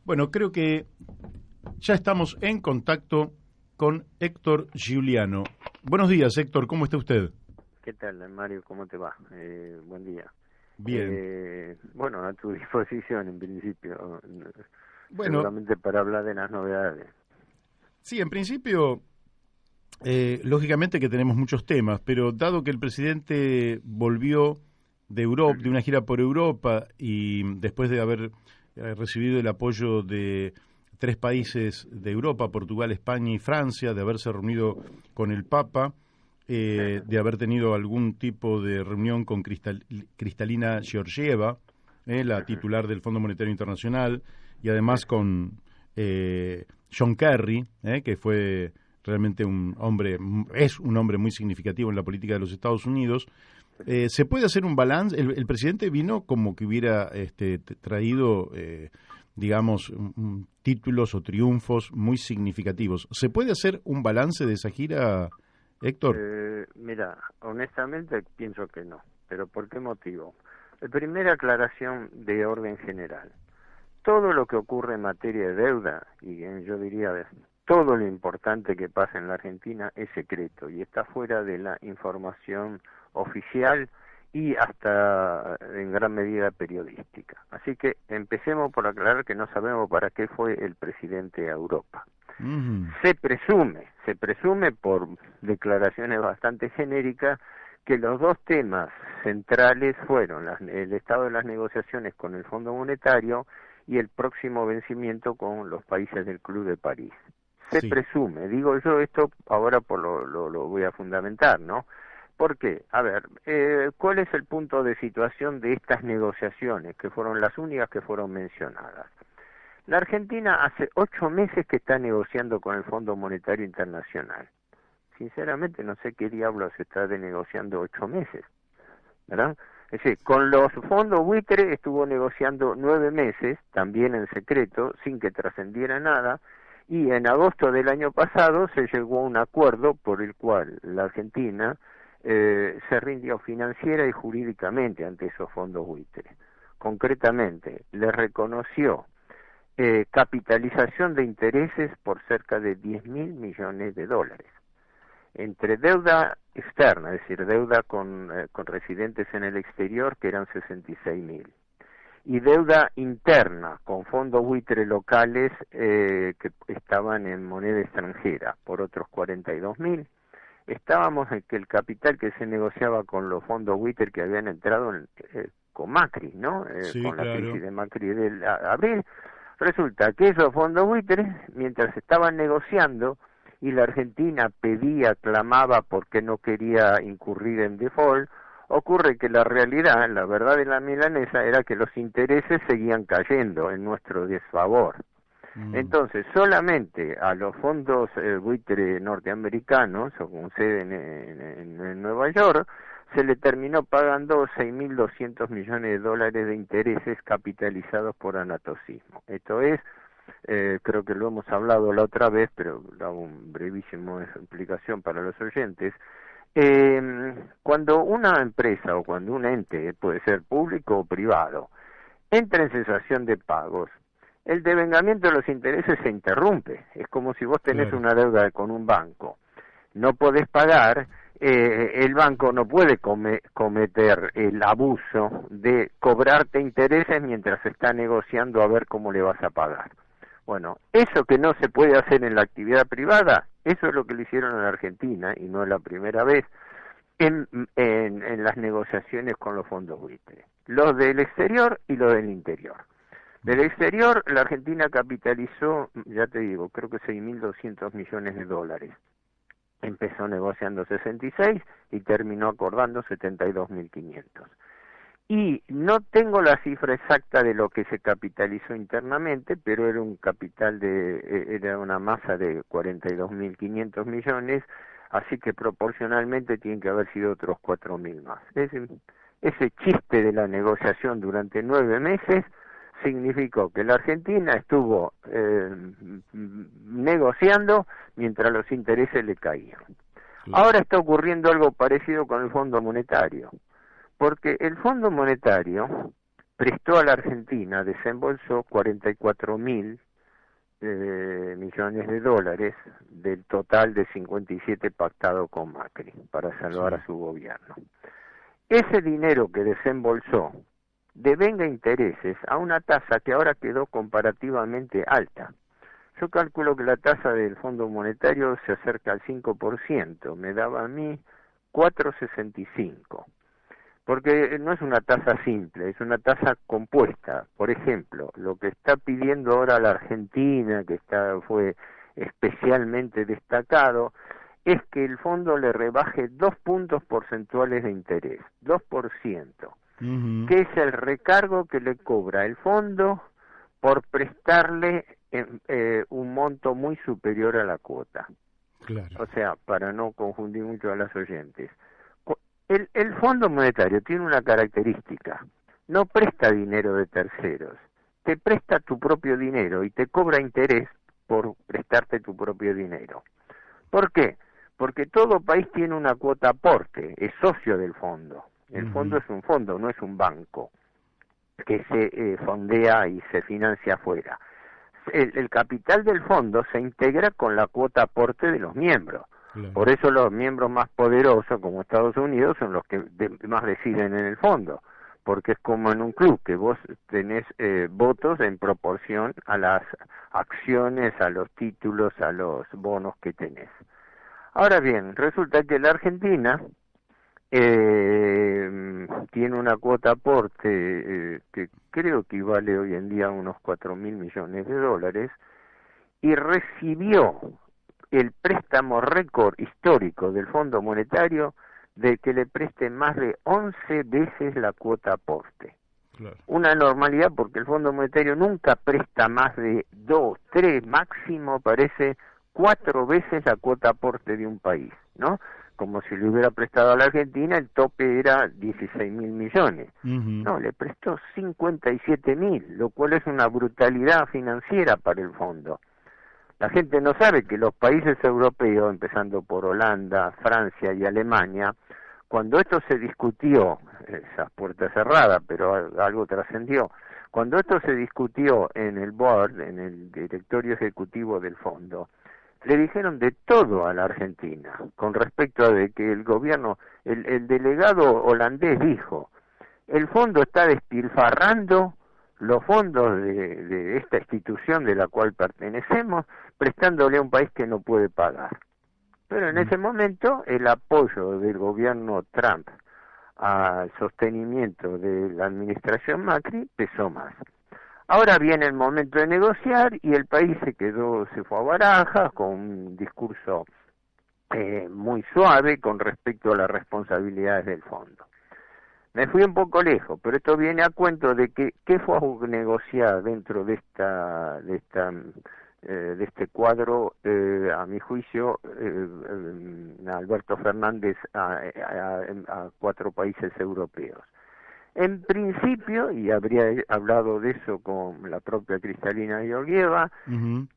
Bueno, creo que ya estamos en contacto con Héctor Giuliano. Buenos días, Héctor, ¿cómo está usted? ¿Qué tal, Mario? ¿Cómo te va? Buen día. Bien. Bueno, a tu disposición en principio, Bueno, seguramente para hablar de las novedades. sí, en principio, lógicamente que tenemos muchos temas, pero dado que el presidente volvió de Europa, de una gira por Europa, y después de haber recibido el apoyo de 3 países de Europa, Portugal, España y Francia, de haberse reunido con el Papa, de haber tenido algún tipo de reunión con Kristalina Georgieva, la titular del Fondo Monetario Internacional, y además con John Kerry, que fue realmente es un hombre muy significativo en la política de los Estados Unidos. ¿Se puede hacer un balance? El presidente vino como que hubiera traído, digamos, títulos o triunfos muy significativos. ¿Se puede hacer un balance de esa gira, Héctor? Mira, honestamente pienso que no, pero ¿por qué motivo? Primera aclaración de orden general. Todo lo que ocurre en materia de deuda, y yo diría todo lo importante que pasa en la Argentina es secreto y está fuera de la información oficial y hasta en gran medida periodística. Así que empecemos por aclarar que no sabemos para qué fue el presidente a Europa. Se presume por declaraciones bastante genéricas que los dos temas centrales fueron el estado de las negociaciones con el Fondo Monetario y el próximo vencimiento con los países del Club de París. Se presume, digo yo esto ahora lo voy a fundamentar, ¿no? ¿Por qué? A ver, ¿cuál es el punto de situación de estas negociaciones, que fueron las únicas que fueron mencionadas? La Argentina hace 8 meses que está negociando con el Fondo Monetario Internacional. Sinceramente no sé qué diablos se está negociando 8 meses, ¿verdad? Es decir, con los fondos buitre estuvo negociando 9 meses, también en secreto, sin que trascendiera nada, y en agosto del año pasado se llegó a un acuerdo por el cual la Argentina se rindió financiera y jurídicamente ante esos fondos buitre. Concretamente, le reconoció capitalización de intereses por cerca de 10.000 millones de dólares. Entre deuda externa, es decir, deuda con residentes en el exterior, que eran 66.000, y deuda interna con fondos buitre locales que estaban en moneda extranjera, por otros 42.000. Estábamos en que el capital que se negociaba con los fondos buitre que habían entrado con Macri, ¿no? Sí, con la claro. crisis de Macri del abril. Resulta que esos fondos buitres, mientras estaban negociando y la Argentina pedía, clamaba porque no quería incurrir en default, ocurre que la realidad, la verdad de la milanesa, era que los intereses seguían cayendo en nuestro desfavor. Entonces, solamente a los fondos buitre norteamericanos, o con sede en Nueva York, se le terminó pagando 6.200 millones de dólares de intereses capitalizados por anatocismo. Esto es, creo que lo hemos hablado la otra vez, pero hago un brevísimo explicación para los oyentes. Cuando una empresa o cuando un ente, puede ser público o privado, entra en cesación de pagos, el devengamiento de los intereses se interrumpe. Es como si vos tenés una deuda con un banco. No podés pagar, el banco no puede cometer el abuso de cobrarte intereses mientras se está negociando a ver cómo le vas a pagar. Bueno, eso que no se puede hacer en la actividad privada, eso es lo que le hicieron en Argentina, y no es la primera vez, en las negociaciones con los fondos buitre. Los del exterior y los del interior. Del exterior, la Argentina capitalizó, ya te digo, creo que 6.200 millones de dólares. Empezó negociando 66 y terminó acordando 72.500. Y no tengo la cifra exacta de lo que se capitalizó internamente, pero era un capital era una masa de 42.500 millones, así que proporcionalmente tienen que haber sido otros 4.000 más. Ese chiste de la negociación durante 9 meses significó que la Argentina estuvo negociando mientras los intereses le caían. Ahora está ocurriendo algo parecido con el Fondo Monetario, porque el Fondo Monetario prestó a la Argentina, desembolsó 44.000 millones de dólares del total de 57 pactado con Macri para salvar a su gobierno. Ese dinero que desembolsó devenga intereses a una tasa que ahora quedó comparativamente alta. Yo calculo que la tasa del Fondo Monetario se acerca al 5%, me daba a mí 4,65%. Porque no es una tasa simple, es una tasa compuesta. Por ejemplo, lo que está pidiendo ahora la Argentina, que fue especialmente destacado, es que el fondo le rebaje 2 puntos porcentuales de interés, 2%, que es el recargo que le cobra el fondo por prestarle un monto muy superior a la cuota. Claro. O sea, para no confundir mucho a las oyentes. El Fondo Monetario tiene una característica, no presta dinero de terceros, te presta tu propio dinero y te cobra interés por prestarte tu propio dinero. ¿Por qué? Porque todo país tiene una cuota aporte, es socio del fondo. El fondo es un fondo, no es un banco que se fondea y se financia afuera. El capital del fondo se integra con la cuota aporte de los miembros. Claro. Por eso los miembros más poderosos, como Estados Unidos, son los que más deciden en el fondo, porque es como en un club, que vos tenés votos en proporción a las acciones, a los títulos, a los bonos que tenés. Ahora bien, resulta que la Argentina tiene una cuota aporte que creo que vale hoy en día unos 4.000 millones de dólares, y recibió el préstamo récord histórico del Fondo Monetario de que le preste más de 11 veces la cuota aporte. Claro. Una normalidad, porque el Fondo Monetario nunca presta más de 2, 3, máximo parece 4 veces la cuota aporte de un país, ¿no? Como si le hubiera prestado a la Argentina, el tope era 16.000 millones. No, le prestó 57.000, lo cual es una brutalidad financiera para el fondo. La gente no sabe que los países europeos, empezando por Holanda, Francia y Alemania, cuando esto se discutió, esas puertas cerradas, pero algo trascendió, cuando esto se discutió en el board, en el directorio ejecutivo del fondo, le dijeron de todo a la Argentina, con respecto a de que el gobierno, el delegado holandés dijo, el fondo está despilfarrando los fondos de esta institución de la cual pertenecemos, prestándole a un país que no puede pagar. Pero en ese momento el apoyo del gobierno Trump al sostenimiento de la administración Macri pesó más. Ahora viene el momento de negociar y el país se fue a barajas con un discurso muy suave con respecto a las responsabilidades del fondo. Me fui un poco lejos, pero esto viene a cuento de que qué fue a negociar dentro de este cuadro, a mi juicio, Alberto Fernández a 4 países europeos. En principio, y habría hablado de eso con la propia Cristalina Georgieva,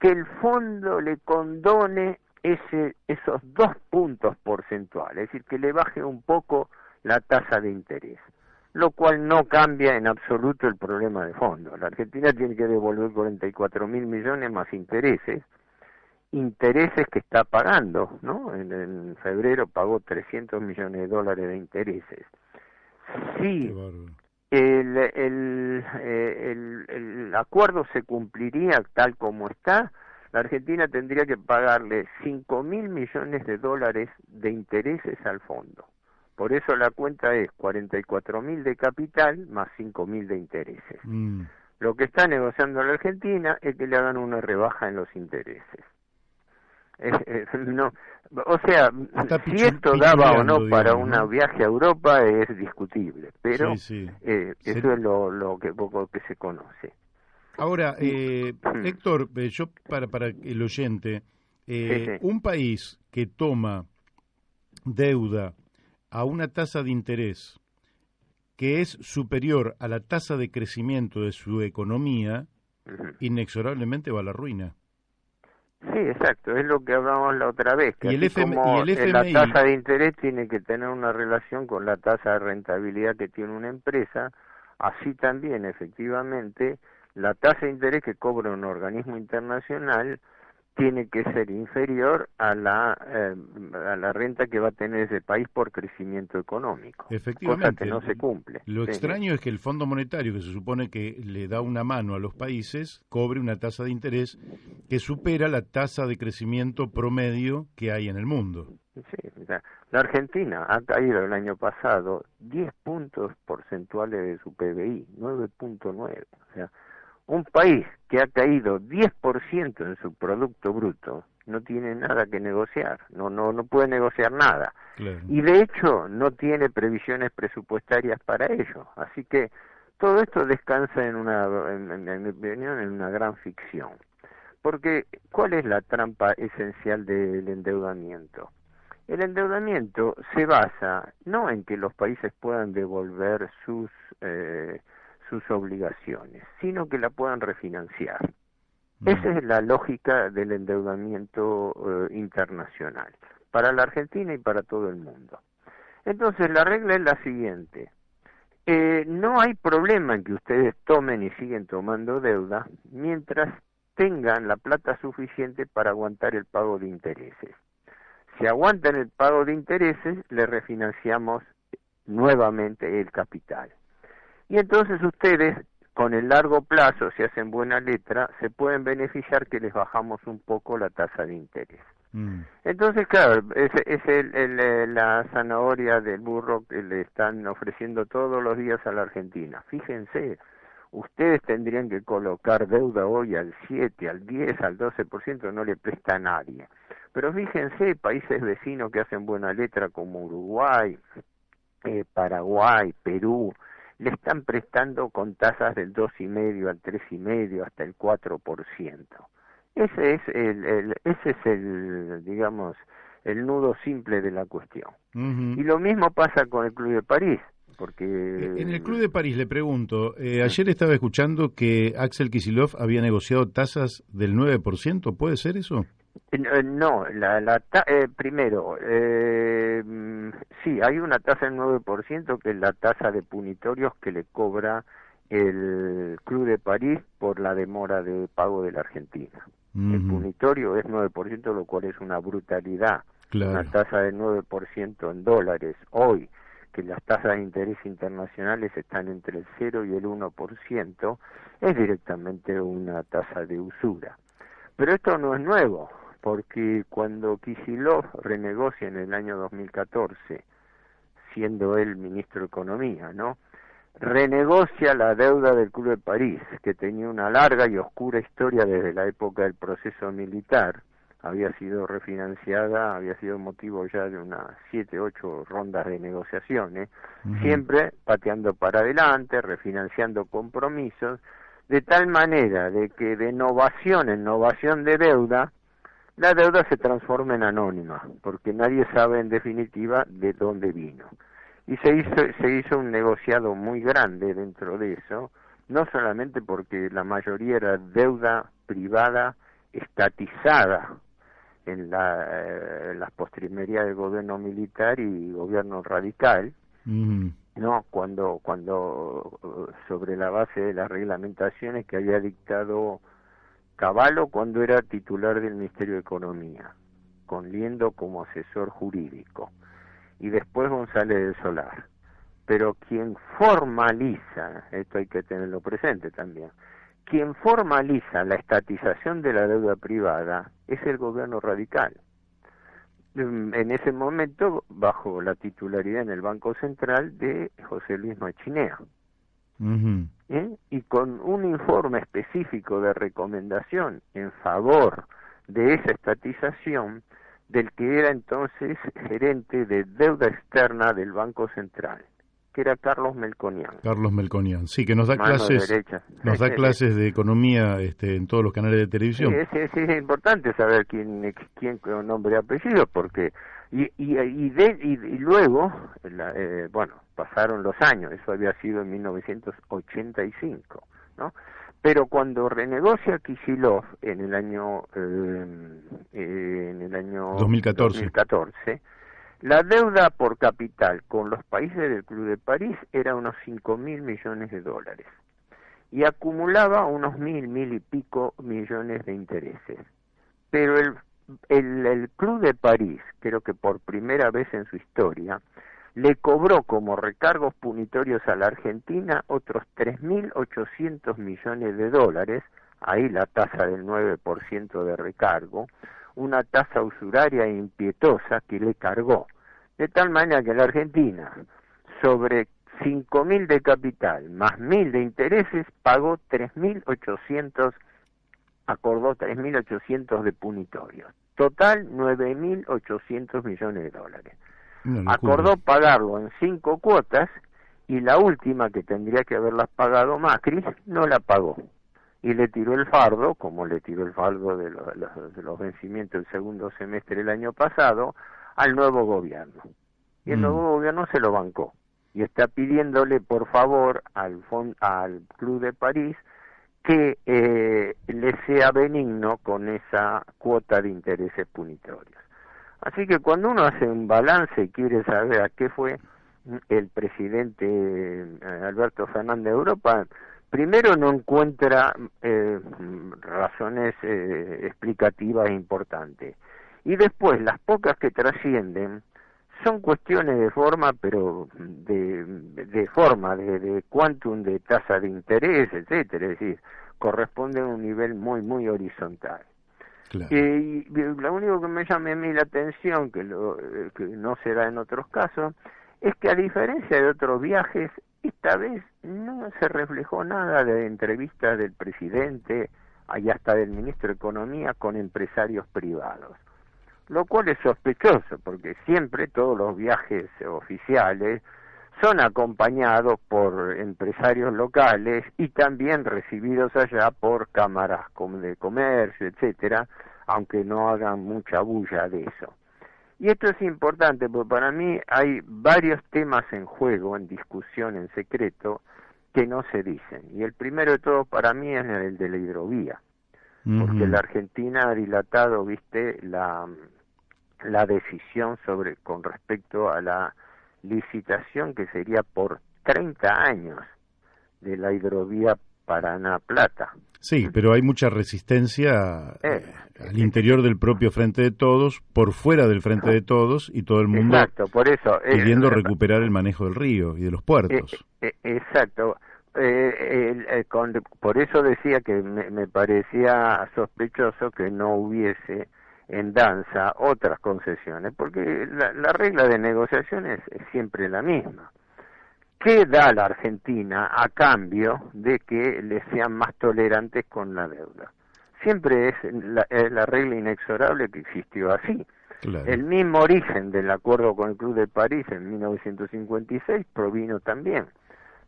que el fondo le condone esos 2 puntos porcentuales, es decir, que le baje un poco la tasa de interés, lo cual no cambia en absoluto el problema de fondo. La Argentina tiene que devolver 44.000 millones más intereses que está pagando, ¿no? En febrero pagó 300 millones de dólares de intereses. Sí, el acuerdo se cumpliría tal como está, la Argentina tendría que pagarle 5.000 millones de dólares de intereses al fondo. Por eso la cuenta es 44.000 de capital más 5.000 de intereses. Lo que está negociando la Argentina es que le hagan una rebaja en los intereses. No, o sea, si esto daba o no para un viaje a Europa es discutible, pero eso es lo que poco que se conoce. Ahora, Héctor, yo para el oyente, un país que toma deuda a una tasa de interés que es superior a la tasa de crecimiento de su economía, inexorablemente va a la ruina. Sí, exacto, es lo que hablamos la otra vez, que y el FMI, la tasa de interés tiene que tener una relación con la tasa de rentabilidad que tiene una empresa, Así también, efectivamente, la tasa de interés que cobra un organismo internacional tiene que ser inferior a la renta que va a tener ese país por crecimiento económico, cosa que Efectivamente, no se cumple. lo Sí, extraño es que el Fondo Monetario, que se supone que le da una mano a los países, cobre una tasa de interés que supera la tasa de crecimiento promedio que hay en el mundo. sí, la Argentina ha caído el año pasado 10 puntos porcentuales de su PBI, 9.9. O sea, un país que ha caído 10% en su Producto Bruto no tiene nada que negociar, no puede negociar nada. Claro. Y de hecho no tiene previsiones presupuestarias para ello. Así que todo esto descansa en mi opinión, en una gran ficción. Porque, ¿cuál es la trampa esencial del endeudamiento? El endeudamiento se basa no en que los países puedan devolver sus obligaciones, sino que la puedan refinanciar. Esa es la lógica del endeudamiento internacional, para la Argentina y para todo el mundo. Entonces, la regla es la siguiente. No hay problema en que ustedes tomen y siguen tomando deuda mientras tengan la plata suficiente para aguantar el pago de intereses. Si aguantan el pago de intereses, le refinanciamos nuevamente el capital. Y entonces ustedes, con el largo plazo, si hacen buena letra, se pueden beneficiar que les bajamos un poco la tasa de interés. Entonces, claro, es la zanahoria del burro que le están ofreciendo todos los días a la Argentina. Fíjense, ustedes tendrían que colocar deuda hoy al 7, al 10, al 12%, no le presta a nadie. Pero fíjense, países vecinos que hacen buena letra como Uruguay, Paraguay, Perú, le están prestando con tasas del 2,5 al 3,5 hasta el 4%. Ese es el, digamos, el nudo simple de la cuestión. Y lo mismo pasa con el Club de París, porque... En el Club de París, le pregunto, ayer estaba escuchando que Axel Kicillof había negociado tasas del 9%, ¿puede ser eso? No, primero, sí, hay una tasa del 9% que es la tasa de punitorios que le cobra el Club de París por la demora de pago de la Argentina. El punitorio es 9%, lo cual es una brutalidad. Claro. Una tasa del 9% en dólares hoy, que las tasas de interés internacionales están entre el 0 y el 1%, es directamente una tasa de usura. Pero esto no es nuevo, porque cuando Kicillof renegocia en el año 2014, siendo él ministro de Economía, ¿no?, renegocia la deuda del Club de París, que tenía una larga y oscura historia desde la época del proceso militar, había sido refinanciada, había sido motivo ya de unas 7, 8 rondas de negociaciones, siempre pateando para adelante, refinanciando compromisos, de tal manera de que de novación en novación de deuda, la deuda se transforma en anónima, porque nadie sabe en definitiva de dónde vino. Y se hizo un negociado muy grande dentro de eso, no solamente porque la mayoría era deuda privada estatizada en las postrimerías del gobierno militar y gobierno radical, no, cuando sobre la base de las reglamentaciones que había dictado Cavallo cuando era titular del Ministerio de Economía, con Liendo como asesor jurídico, y después González del Solar. Pero quien formaliza, esto hay que tenerlo presente también, quien formaliza la estatización de la deuda privada es el gobierno radical. En ese momento, bajo la titularidad en el Banco Central de José Luis Machinea. Y con un informe específico de recomendación en favor de esa estatización del que era entonces gerente de deuda externa del Banco Central, que era Carlos Melconian. Carlos Melconian, sí, que nos da mano clases, derecha. nos da clases de economía en todos los canales de televisión. Sí, es importante saber quién con nombre y apellido, porque y luego, bueno, pasaron los años, eso había sido en 1985, ¿no? Pero cuando renegocia Kicillof en el año 2014, La deuda por capital con los países del Club de París era unos 5.000 millones de dólares y acumulaba unos 1.000 y pico millones de intereses. Pero el Club de París, creo que por primera vez en su historia, le cobró como recargos punitorios a la Argentina otros 3.800 millones de dólares, ahí la tasa del 9% de recargo, una tasa usuraria e impietosa que le cargó, de tal manera que la Argentina, sobre 5.000 de capital más 1.000 de intereses, pagó 3.800, acordó 3.800 de punitorios. Total, 9.800 millones de dólares. Acordó pagarlo en 5 cuotas y la última, que tendría que haberlas pagado Macri, no la pagó. Y le tiró el fardo, como le tiró el fardo de los vencimientos del segundo semestre del año pasado, al nuevo gobierno. Y el nuevo gobierno se lo bancó. Y está pidiéndole, por favor, al Club de París que le sea benigno con esa cuota de intereses punitorios. Así que cuando uno hace un balance y quiere saber a qué fue el presidente Alberto Fernández de Europa, primero no encuentra razones explicativas importantes. Y después, las pocas que trascienden son cuestiones de forma, pero de forma, de quantum, de tasa de interés, etcétera. Es decir, corresponde a un nivel muy, muy horizontal. Claro. Y lo único que me llama a mí la atención, que no se da en otros casos, es que a diferencia de otros viajes, esta vez no se reflejó nada de entrevistas del presidente y hasta del ministro de Economía con empresarios privados. Lo cual es sospechoso, porque siempre todos los viajes oficiales son acompañados por empresarios locales y también recibidos allá por cámaras de comercio, etcétera, aunque no hagan mucha bulla de eso. Y esto es importante porque para mí hay varios temas en juego, en discusión, en secreto, que no se dicen. Y el primero de todos para mí es el de la hidrovía, porque la Argentina ha dilatado, la decisión con respecto a la licitación que sería por 30 años de la hidrovía Paraná-Plata. Sí, pero hay mucha resistencia al interior del propio Frente de Todos, por fuera del Frente de Todos, y todo el mundo por eso, pidiendo recuperar el manejo del río y de los puertos. Exacto. Por eso decía que me parecía sospechoso que no hubiese en danza otras concesiones, porque la regla de negociaciones es siempre la misma. ¿Qué da la Argentina a cambio de que le sean más tolerantes con la deuda? Siempre es la regla inexorable que existió así. Claro. El mismo origen del acuerdo con el Club de París en 1956 provino también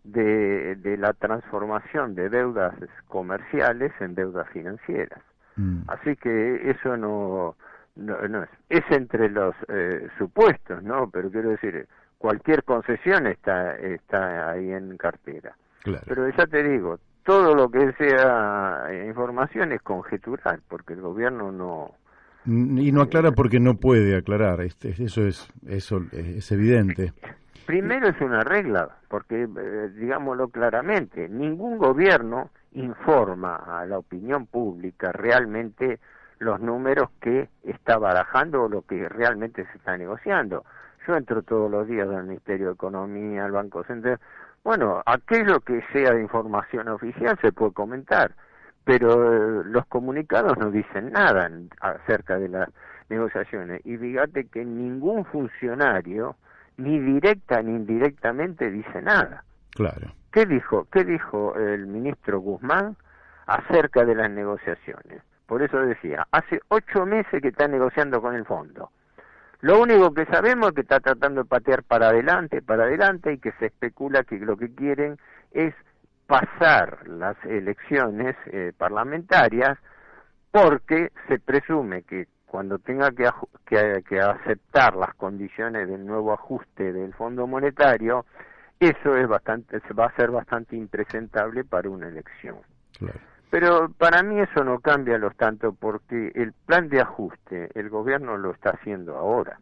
de la transformación de deudas comerciales en deudas financieras. Así que eso no es entre los supuestos, ¿no? Pero quiero decir, cualquier concesión está ahí en cartera. Claro. Pero ya te digo, todo lo que sea información es conjetural, porque el gobierno no... Y no aclara porque no puede aclarar, eso es evidente. Primero es una regla, porque, digámoslo claramente, ningún gobierno informa a la opinión pública realmente los números que está barajando o lo que realmente se está negociando. Yo entro todos los días al Ministerio de Economía, al Banco Central. Bueno, aquello que sea de información oficial se puede comentar, pero los comunicados no dicen nada acerca de las negociaciones. Y fíjate que ningún funcionario, ni directa ni indirectamente, dice nada. Claro. ¿Qué dijo el ministro Guzmán acerca de las negociaciones? Por eso decía, hace 8 meses que está negociando con el fondo. Lo único que sabemos es que está tratando de patear para adelante, y que se especula que lo que quieren es pasar las elecciones parlamentarias, porque se presume que cuando tenga que aceptar las condiciones del nuevo ajuste del Fondo Monetario, eso va a ser bastante impresentable para una elección. Claro. Pero para mí eso no cambia los tanto, porque el plan de ajuste el gobierno lo está haciendo ahora.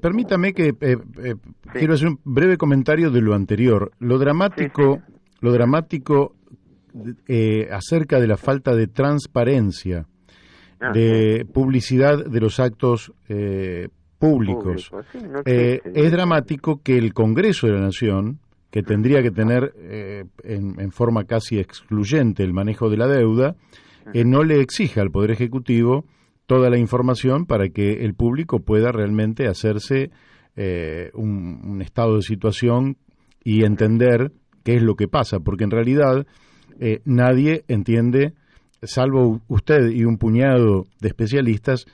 Permítame que quiero hacer un breve comentario de lo anterior. Lo dramático acerca de la falta de transparencia, de publicidad de los actos públicos. Sí, no existe, es dramático que el Congreso de la Nación, que tendría que tener en forma casi excluyente el manejo de la deuda, no le exija al Poder Ejecutivo toda la información para que el público pueda realmente hacerse un estado de situación y entender qué es lo que pasa, porque en realidad nadie entiende, salvo usted y un puñado de especialistas,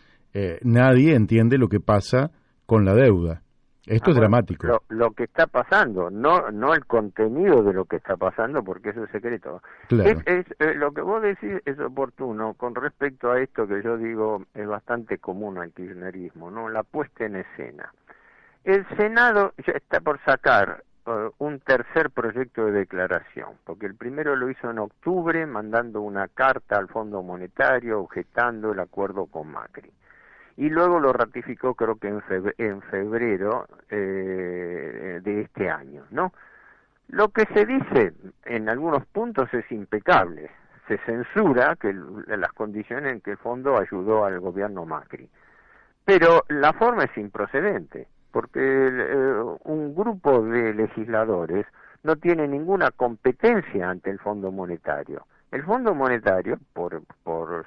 nadie entiende lo que pasa con la deuda. Esto es dramático. Lo que está pasando, no el contenido de lo que está pasando, porque eso es secreto. Claro. Lo que vos decís es oportuno con respecto a esto que yo digo es bastante común al kirchnerismo, ¿no? La puesta en escena. El Senado ya está por sacar un tercer proyecto de declaración, porque el primero lo hizo en octubre, mandando una carta al Fondo Monetario objetando el acuerdo con Macri. Y luego lo ratificó creo que en febrero de este año, ¿no? Lo que se dice en algunos puntos es impecable. Se censura que las condiciones en que el fondo ayudó al gobierno Macri. Pero la forma es improcedente, porque un grupo de legisladores no tiene ninguna competencia ante el Fondo Monetario. El Fondo Monetario, por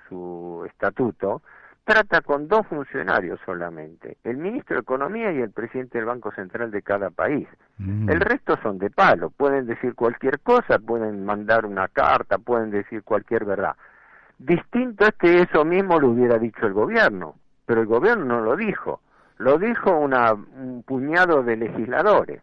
su estatuto, trata con dos funcionarios solamente, el ministro de Economía y el presidente del Banco Central de cada país. El resto son de palo, pueden decir cualquier cosa, pueden mandar una carta, pueden decir cualquier verdad. Distinto es que eso mismo lo hubiera dicho el gobierno, pero el gobierno no lo dijo un puñado de legisladores.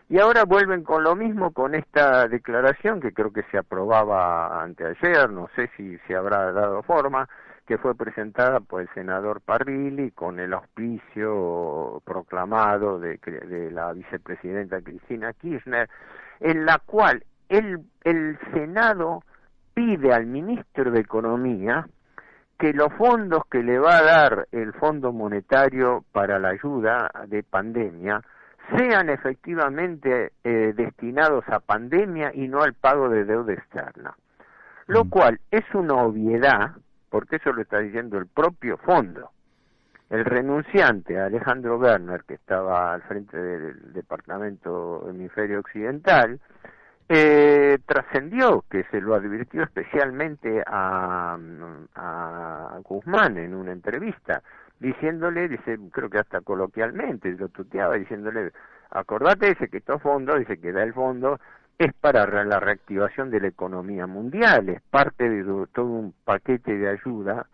Y ahora vuelven con lo mismo con esta declaración que creo que se aprobaba anteayer, no sé si se habrá dado forma, que fue presentada por el senador Parrilli con el auspicio proclamado de la vicepresidenta Cristina Kirchner, en la cual el Senado pide al ministro de Economía que los fondos que le va a dar el Fondo Monetario para la ayuda de pandemia sean efectivamente destinados a pandemia y no al pago de deuda externa. Lo cual es una obviedad, porque eso lo está diciendo el propio fondo. El renunciante, Alejandro Werner, que estaba al frente del Departamento Hemisferio Occidental, trascendió, que se lo advirtió especialmente a Guzmán en una entrevista, diciéndole, creo que hasta coloquialmente, lo tuteaba, diciéndole, acordate, dice que estos fondos, dice que da el fondo, es para la reactivación de la economía mundial, es parte de todo un paquete de ayuda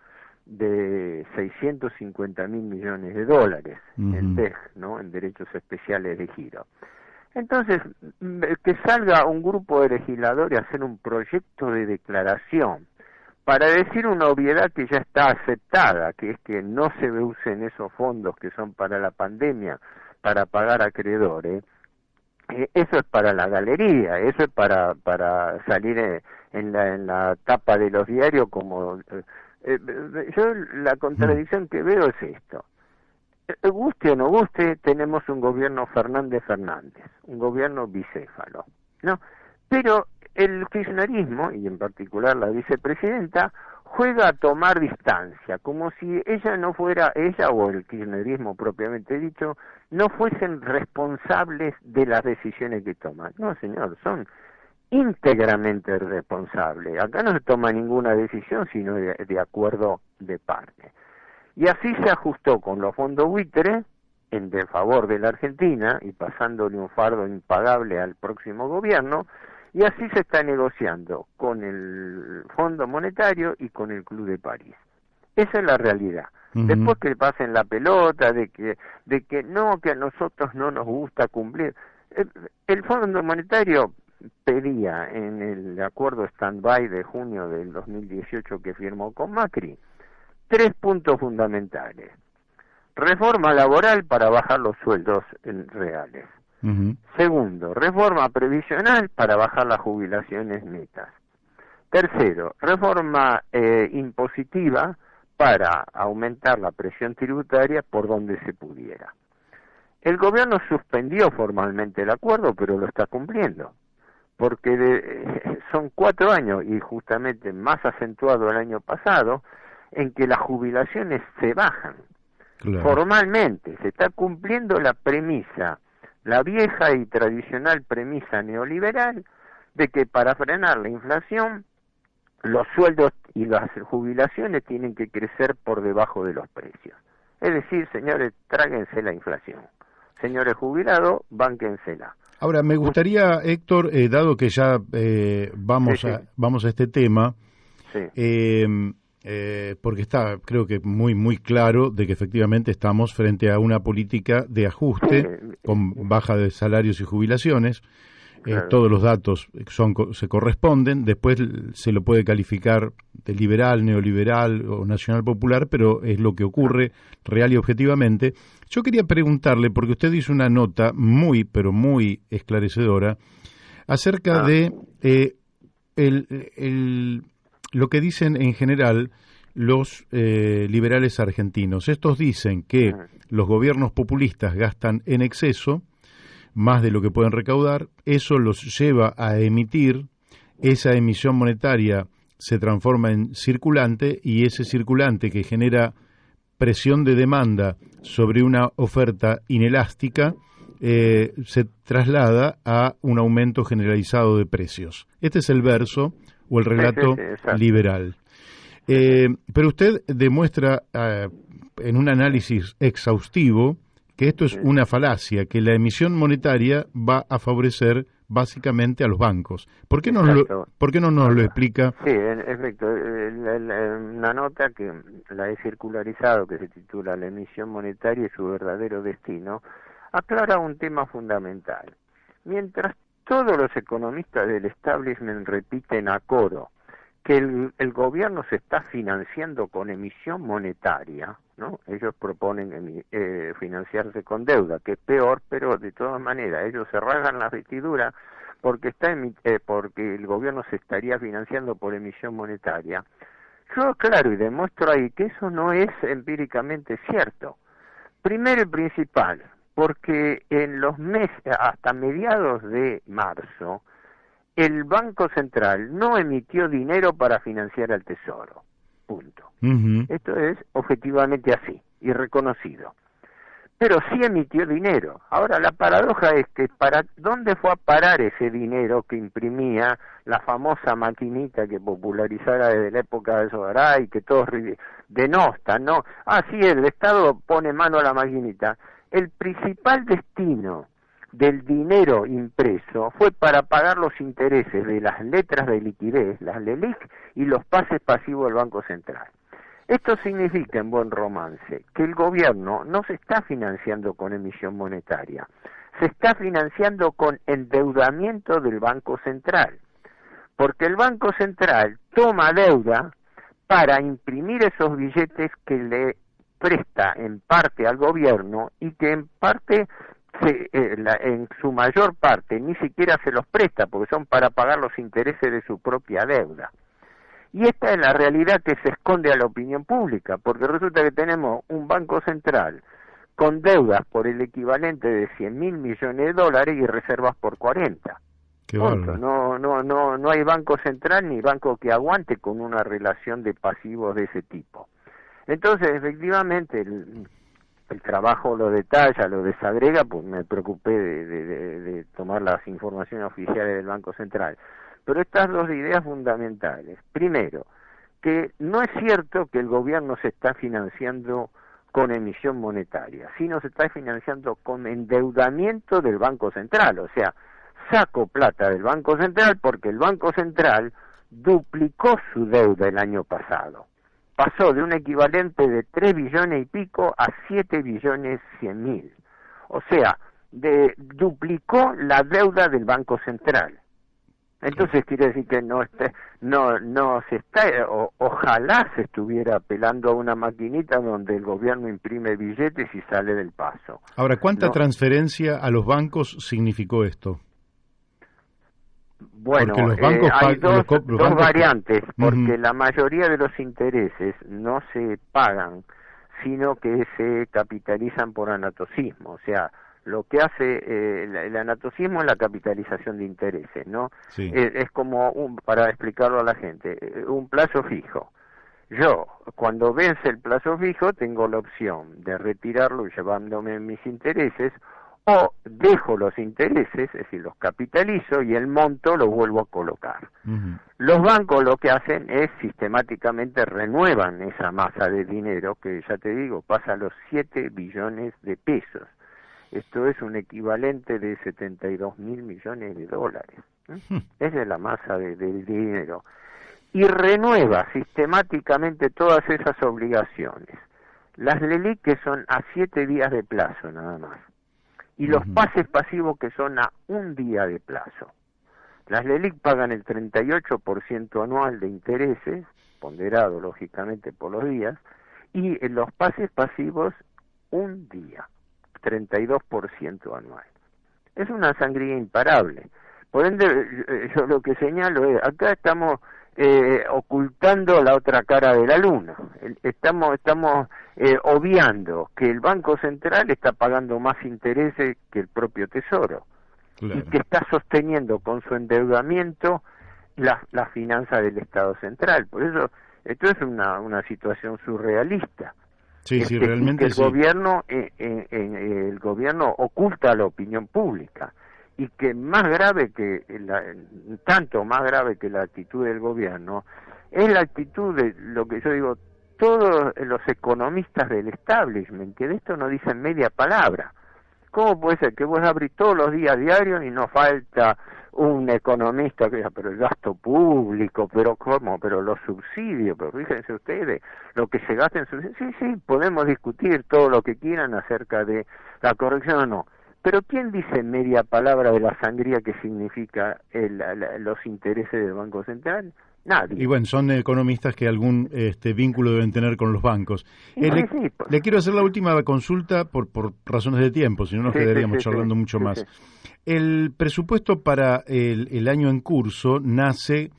de 650.000 millones de dólares en DEG, ¿no? En derechos especiales de giro. Entonces, que salga un grupo de legisladores a hacer un proyecto de declaración para decir una obviedad que ya está aceptada, que es que no se usen esos fondos que son para la pandemia para pagar acreedores, eso es para la galería, eso es para salir en la tapa de los diarios como... yo la contradicción que veo es esto. Guste o no guste, tenemos un gobierno Fernández, un gobierno bicéfalo, ¿no? Pero el kirchnerismo, y en particular la vicepresidenta, juega a tomar distancia, como si ella no fuera, ella o el kirchnerismo propiamente dicho, no fuesen responsables de las decisiones que toman. No, señor, son íntegramente responsables. Acá no se toma ninguna decisión sino de acuerdo de parte. Y así se ajustó con los fondos buitre en favor de la Argentina y pasándole un fardo impagable al próximo gobierno, y así se está negociando con el Fondo Monetario y con el Club de París. Esa es la realidad. Después que pasen la pelota de que no, que a nosotros no nos gusta cumplir. El Fondo Monetario pedía en el acuerdo stand-by de junio del 2018 que firmó con Macri 3 puntos fundamentales. Reforma laboral para bajar los sueldos reales. Segundo, reforma previsional para bajar las jubilaciones netas. Tercero, reforma impositiva para aumentar la presión tributaria por donde se pudiera. El gobierno suspendió formalmente el acuerdo, pero lo está cumpliendo, porque son 4 años, y justamente más acentuado el año pasado, en que las jubilaciones se bajan. Claro. Formalmente se está cumpliendo la premisa, la vieja y tradicional premisa neoliberal, de que para frenar la inflación, los sueldos y las jubilaciones tienen que crecer por debajo de los precios. Es decir, señores, tráguense la inflación. Señores jubilados, bánquensela. Ahora, me gustaría, Héctor, dado que ya vamos a este tema, porque está, creo que muy claro de que efectivamente estamos frente a una política de ajuste con baja de salarios y jubilaciones. Claro. Todos los datos se corresponden, después se lo puede calificar de liberal, neoliberal o nacional popular, pero es lo que ocurre real y objetivamente. Yo quería preguntarle, porque usted hizo una nota pero muy esclarecedora, acerca de lo que dicen en general los liberales argentinos. Estos dicen que los gobiernos populistas gastan en exceso, más de lo que pueden recaudar, eso los lleva a emitir, esa emisión monetaria se transforma en circulante y ese circulante que genera presión de demanda sobre una oferta inelástica se traslada a un aumento generalizado de precios. Este es el verso o el relato liberal. Pero usted demuestra en un análisis exhaustivo que esto es una falacia, que la emisión monetaria va a favorecer básicamente a los bancos. ¿Por qué no nos lo explica? Sí, en efecto, una nota que la he circularizado, que se titula La emisión monetaria y su verdadero destino, aclara un tema fundamental. Mientras todos los economistas del establishment repiten a coro que el gobierno se está financiando con emisión monetaria, ¿no? Ellos proponen financiarse con deuda, que es peor, pero de todas maneras ellos se rasgan la vestidura porque porque el gobierno se estaría financiando por emisión monetaria. Yo aclaro y demuestro ahí que eso no es empíricamente cierto. Primero y principal, porque en los meses, hasta mediados de marzo, el Banco Central no emitió dinero para financiar al Tesoro. Punto. Esto es objetivamente así y reconocido. Pero sí emitió dinero. Ahora, la paradoja es que ¿para dónde fue a parar ese dinero que imprimía la famosa maquinita que popularizara desde la época de Sogaray y que todos denostan, ¿no? Sí, el Estado pone mano a la maquinita. El principal destino del dinero impreso fue para pagar los intereses de las letras de liquidez, las LELIQ, y los pases pasivos del Banco Central. Esto significa, en buen romance, que el gobierno no se está financiando con emisión monetaria, se está financiando con endeudamiento del Banco Central, porque el Banco Central toma deuda para imprimir esos billetes que le presta en parte al gobierno y que en parte en su mayor parte ni siquiera se los presta porque son para pagar los intereses de su propia deuda. Y esta es la realidad que se esconde a la opinión pública, porque resulta que tenemos un Banco Central con deudas por el equivalente de 100.000 millones de dólares y reservas por 40. Punto. No hay banco central ni banco que aguante con una relación de pasivos de ese tipo. Entonces, efectivamente, el trabajo lo detalla, lo desagrega, pues me preocupé de tomar las informaciones oficiales del Banco Central. Pero estas dos ideas fundamentales. Primero, que no es cierto que el gobierno se está financiando con emisión monetaria, sino se está financiando con endeudamiento del Banco Central. O sea, saco plata del Banco Central porque el Banco Central duplicó su deuda el año pasado. Pasó de un equivalente de 3 billones y pico a 7 billones 100.000. O sea, duplicó la deuda del Banco Central. Entonces quiere decir que no se está, ojalá se estuviera apelando a una maquinita donde el gobierno imprime billetes y sale del paso. Ahora, ¿cuánta transferencia a los bancos significó esto? Bueno, porque los bancos hay dos bancos variantes, porque Ujú. la mayoría de los intereses no se pagan, sino que se capitalizan por anatocismo. O sea, lo que hace el anatocismo es la capitalización de intereses, ¿no? Sí. Es como, para explicarlo a la gente, un plazo fijo. Yo, cuando vence el plazo fijo, tengo la opción de retirarlo llevándome mis intereses o dejo los intereses, es decir, los capitalizo y el monto lo vuelvo a colocar. Ujú. Los bancos lo que hacen es sistemáticamente renuevan esa masa de dinero que, ya te digo, pasa a los 7 billones de pesos. Esto es un equivalente de 72.000 millones de dólares. Esa es la masa del dinero. Y renueva sistemáticamente todas esas obligaciones. Las LELIQ que son a 7 días de plazo nada más. Y los Ujú. pases pasivos que son a 1 día de plazo. Las LELIQ pagan el 38% anual de intereses, ponderado lógicamente por los días, y en los pases pasivos 1 día, 32% anual. Es una sangría imparable. Por ende, yo lo que señalo es, acá estamos ocultando la otra cara de la luna. Estamos obviando que el Banco Central está pagando más intereses que el propio Tesoro y Claro. que está sosteniendo con su endeudamiento la finanza del Estado Central. Por eso, esto es una situación surrealista. Sí, sí, Y que realmente sí. el gobierno oculta a la opinión pública, y que más grave tanto más grave que la actitud del gobierno es la actitud de lo que yo digo, todos los economistas del establishment, que de esto no dicen media palabra. ¿Cómo puede ser que vos abrís todos los días diarios y no falta un economista que diga, pero el gasto público, pero cómo, pero los subsidios, pero fíjense ustedes, lo que se gasta en subsidios? Sí, sí, podemos discutir todo lo que quieran acerca de la corrección o no, pero ¿quién dice media palabra de la sangría que significa los intereses del Banco Central? Y Nadie. bueno, son economistas que algún vínculo deben tener con los bancos. Y sí, Le, sí, le quiero hacer la última consulta por razones de tiempo, si no nos sí, sí, quedaríamos sí, sí, charlando mucho sí, sí. más. El presupuesto para el año en curso nace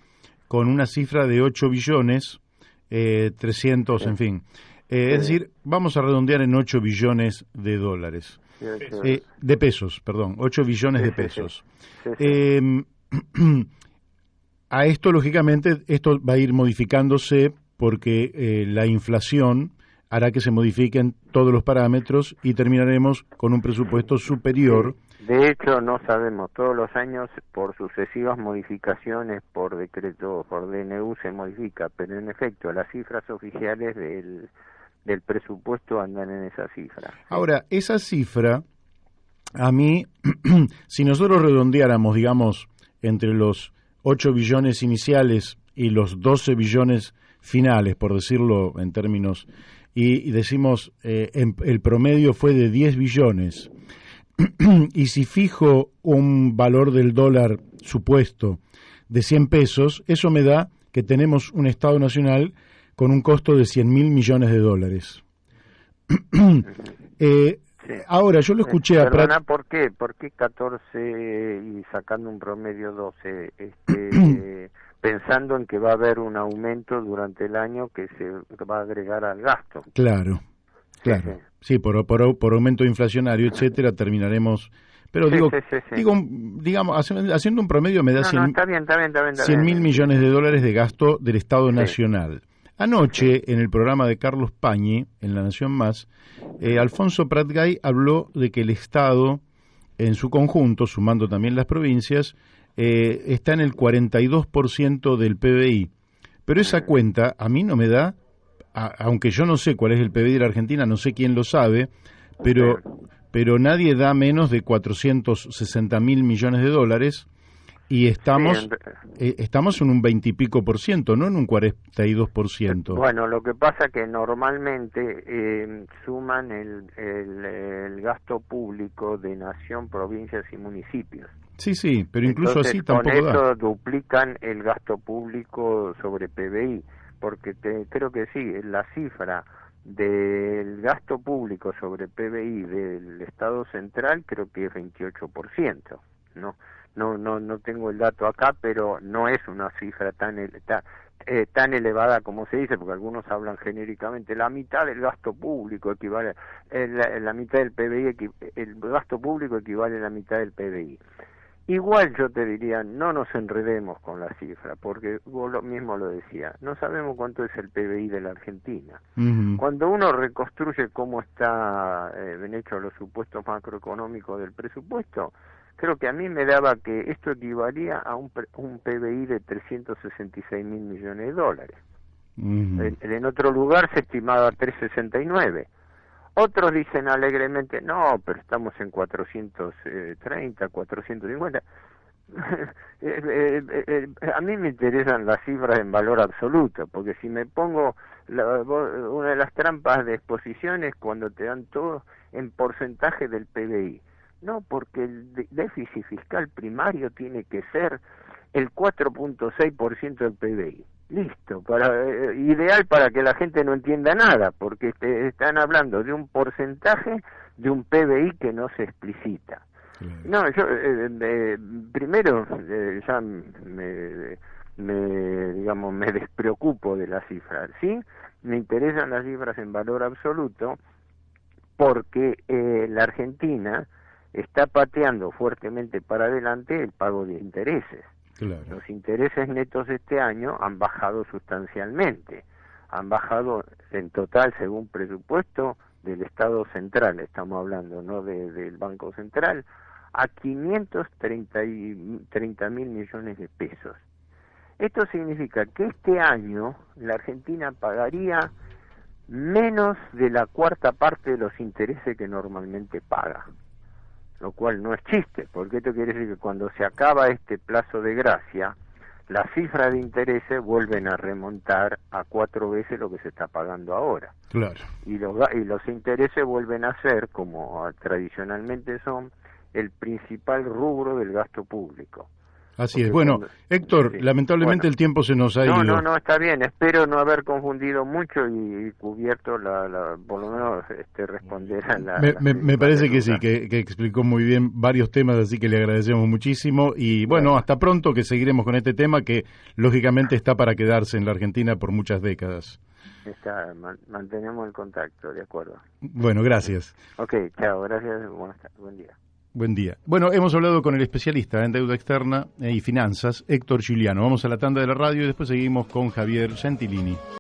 con una cifra de 8 billones, 300, Sí, en fin. Es sí, decir, vamos a redondear en 8 billones de dólares. sí, sí, De pesos, perdón, 8 billones sí, de sí, sí, pesos. sí, sí. Eh, A esto, lógicamente, esto va a ir modificándose porque la inflación hará que se modifiquen todos los parámetros y terminaremos con un presupuesto Sí, superior. de hecho no sabemos, todos los años por sucesivas modificaciones, por decreto, por DNU se modifica, pero en efecto las cifras oficiales del presupuesto andan en esa cifra. Sí, Ahora, esa cifra, a mí, si nosotros redondeáramos, digamos, entre los 8 billones iniciales y los 12 billones finales, por decirlo en términos, y decimos el promedio fue de 10 billones, y si fijo un valor del dólar supuesto de 100 pesos, eso me da que tenemos un Estado Nacional con un costo de 100.000 millones de dólares. ujú, Eh, sí. Ahora, yo lo escuché a Prat. Perdona, ¿por qué 14 y sacando un promedio 12? Pensando en que va a haber un aumento durante el año que se va a agregar al gasto. Claro, Sí, sí. claro. Sí, por aumento inflacionario, etcétera, terminaremos. Pero Sí, sí, sí, sí. digamos, haciendo un promedio me da No, no, 100, está bien, está bien, está bien, está 100 mil bien. Sí, millones sí. de dólares de gasto del Estado Sí, Nacional. sí. Anoche, en el programa de Carlos Pañi, en La Nación Más, Alfonso Pratgay habló de que el Estado, en su conjunto, sumando también las provincias, está en el 42% del PBI. Pero esa Mm, cuenta a mí no me da, aunque yo no sé cuál es el PBI de la Argentina, no sé quién lo sabe, pero, sí. pero nadie da menos de 460.000 millones de dólares y Sí, estamos en un 20 y pico por ciento, no en un 42%. bueno, lo que pasa que normalmente suman el gasto público de nación, provincias y municipios. Sí, sí, pero incluso Entonces, así con tampoco da. eso duplican el gasto público sobre PBI, porque creo que sí, la cifra del gasto público sobre PBI del Estado Central creo que es 28%, ¿no? no tengo el dato acá, pero no es una cifra tan elevada como se dice, porque algunos hablan genéricamente. La mitad del gasto público equivale, la mitad del PBI, el gasto público equivale a la mitad del PBI. Igual yo te diría, no nos enredemos con la cifra, porque vos mismo lo decía, no sabemos cuánto es el PBI de la Argentina. Cuando uno reconstruye cómo está hecho los supuestos macroeconómicos del presupuesto, creo que a mí me daba que esto equivalía a un PBI de 366 mil millones de dólares. En otro lugar se estimaba 369. Otros dicen alegremente, no, pero estamos en 430, 450. A mí me interesan las cifras en valor absoluto, porque si me pongo una de las trampas de exposición es cuando te dan todo en porcentaje del PBI. No, porque el déficit fiscal primario tiene que ser el 4.6% del PBI. Listo, ideal para que la gente no entienda nada, porque están hablando de un porcentaje de un PBI que no se explicita. No, yo primero ya me despreocupo de las cifras, ¿sí? Me interesan las cifras en valor absoluto porque la Argentina está pateando fuertemente para adelante el pago de intereses. Claro. Los intereses netos este año han bajado sustancialmente, han bajado en total, según presupuesto del Estado Central, estamos hablando, no del Banco Central, a 530 mil millones de pesos. Esto significa que este año la Argentina pagaría menos de la cuarta parte de los intereses que normalmente paga, lo cual no es chiste, porque esto quiere decir que cuando se acaba este plazo de gracia, las cifras de intereses vuelven a remontar a 4 veces lo que se está pagando ahora. Claro. Y los intereses vuelven a ser, como tradicionalmente son, el principal rubro del gasto público. Así es. Bueno, Héctor, sí. Lamentablemente el tiempo se nos ha ido. No, está bien. Espero no haber confundido mucho y cubierto por lo menos responder a la... Me parece que sí, que explicó muy bien varios temas, así que le agradecemos muchísimo. Y bueno, hasta pronto, que seguiremos con este tema que lógicamente está para quedarse en la Argentina por muchas décadas. Mantenemos el contacto, de acuerdo. Bueno, gracias. Ok, chao, gracias, buen día. Buen día. Bueno, hemos hablado con el especialista en deuda externa y finanzas, Héctor Giuliano. Vamos a la tanda de la radio y después seguimos con Javier Gentilini.